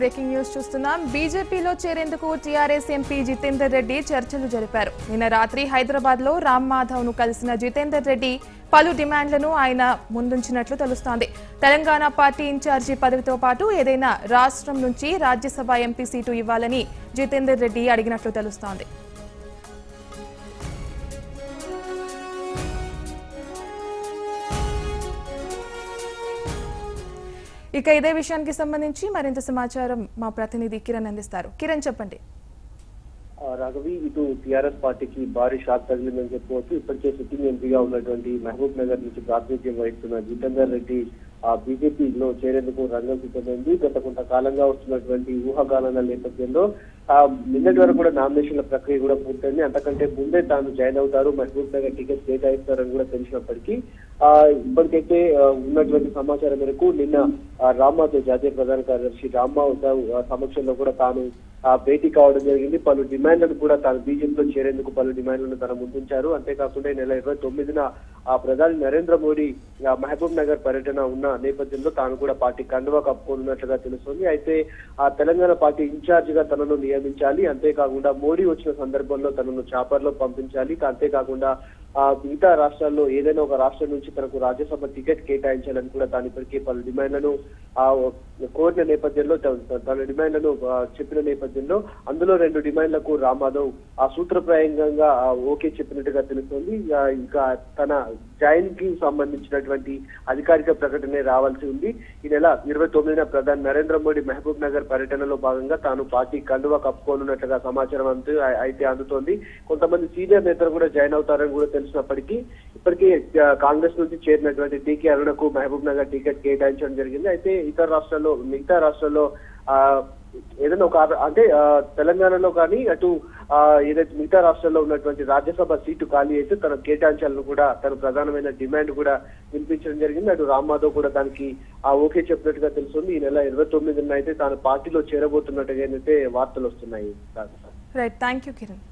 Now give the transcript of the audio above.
Breaking news చూస్తున్నాం. బీజేపీలో చేరేందుకు టీఆర్ఎస్ ఎంపీ జితేందర్ రెడ్డి చర్చలు జరిపారు. నిన్న రాత్రి హైదరాబాద్ లో రామ్ మాధవ్ ను కలిసిన జితేందర్ రెడ్డి పలు డిమాండ్లను ఆయన ముందుంచినట్లు తెలుస్తోంది. తెలంగాణ పార్టీ ఇన్ఛార్జి పదవితో పాటు ఏదైనా రాష్ట్రం నుంచి రాజ్యసభ ఎంపీ సీటు ఇవ్వాలని జితేందర్ రెడ్డి అడిగినట్లు తెలుస్తోంది. ఇక ఇదే విషయానికి సంబంధించి మరింత సమాచారం మా ప్రతినిధి కిరణ్ అందిస్తారు. కిరణ్ చెప్పండి. రాఘవి, ఇటు టీఆర్ఎస్ పార్టీకి భారీ షాక్ తగిలిందని చెప్పవచ్చు. ఇప్పటికే సిట్టింగ్ ఎంపీగా ఉన్నటువంటి మహబూబ్ నగర్ నుంచి ప్రాతినిధ్యం వహిస్తున్న జితేందర్ రెడ్డి బీజేపీలో చేరేందుకు రంగం సిద్ధమైంది. గత కొంతకాలంగా వస్తున్నటువంటి ఊహాగానాల నేపథ్యంలో నిన్నటి వరకు కూడా నామినేషన్ల ప్రక్రియ కూడా పూర్తయింది. అంతకంటే ముందే తాను జాయిన్ అవుతారు, మహబూబ్ నగర్ టికెట్ కేటాయిస్తారని కూడా తెలిసినప్పటికీ ఇప్పటికైతే ఉన్నటువంటి సమాచారం మేరకు నిన్న రామ్ మాధవ్ జాతీయ ప్రధాన కార్యదర్శి రామ్ మాధవ్ సమక్షంలో కూడా తాను భేటీ కావడం జరిగింది. పలు డిమాండ్లను కూడా తాను బీజేపీలో చేరేందుకు పలు డిమాండ్లను తన ముందుంచారు. అంతేకాకుండా ఈ నెల 29న ప్రధాని నరేంద్ర మోడీ మహబూబ్ నగర్ పర్యటన ఉన్న నేపథ్యంలో తాను కూడా పార్టీ కండువా కప్పుకోనున్నట్లుగా తెలుస్తుంది. అయితే తెలంగాణ పార్టీ ఇన్ఛార్జ్ గా తనను నియమించాలి, అంతేకాకుండా మోడీ వచ్చిన సందర్భంలో తనను చాపర్లో పంపించాలి, అంతేకాకుండా మిగతా రాష్ట్రాల్లో ఏదైనా ఒక రాష్ట్రం నుంచి తనకు రాజ్యసభ టికెట్ కేటాయించాలని కూడా తాను ఇప్పటికీ పలు డిమాండ్లను కోరిన నేపథ్యంలో తన డిమాండ్లను చెప్పిన నేపథ్యంలో అందులో 2 డిమాండ్లకు రామ్ మాధవ్ సూత్రప్రాయంగా ఓకే చెప్పినట్టుగా తెలుస్తోంది. ఇక తన జాయిన్ కి సంబంధించినటువంటి అధికారిక ప్రకటన రావాల్సి ఉంది. ఈ నెల 29న ప్రధాని నరేంద్ర మోడీ మహబూబ్ నగర్ పర్యటనలో భాగంగా తాను పార్టీ కండువా కప్పుకోనున్నట్లుగా సమాచారం అయితే అందుతోంది. కొంతమంది సీనియర్ నేతలు కూడా జాయిన్ అవుతారని కూడా తెలిసినప్పటికీ ఇప్పటికీ కాంగ్రెస్ నుంచి చేరినటువంటి టీకే అరుణకు మహబూబ్ నగర్ టికెట్ కేటాయించడం జరిగింది. అయితే మిగతా రాష్ట్రాల్లో ఏదైనా ఒక అంటే తెలంగాణలో కానీ అటు ఏదైతే మిగతా రాష్ట్రాల్లో ఉన్నటువంటి రాజ్యసభ సీటు ఖాళీ అయితే తన కేటాయించాలను కూడా తన ప్రధానమైన డిమాండ్ కూడా వినిపించడం జరిగింది. అటు రామ్ మాధవ్ కూడా దానికి ఓకే చెప్పినట్టుగా తెలుస్తుంది. ఈ నెల 29న అయితే తాను పార్టీలో చేరబోతున్నట్టుగా అయితే వార్తలు వస్తున్నాయి. Right, thank you Kiran.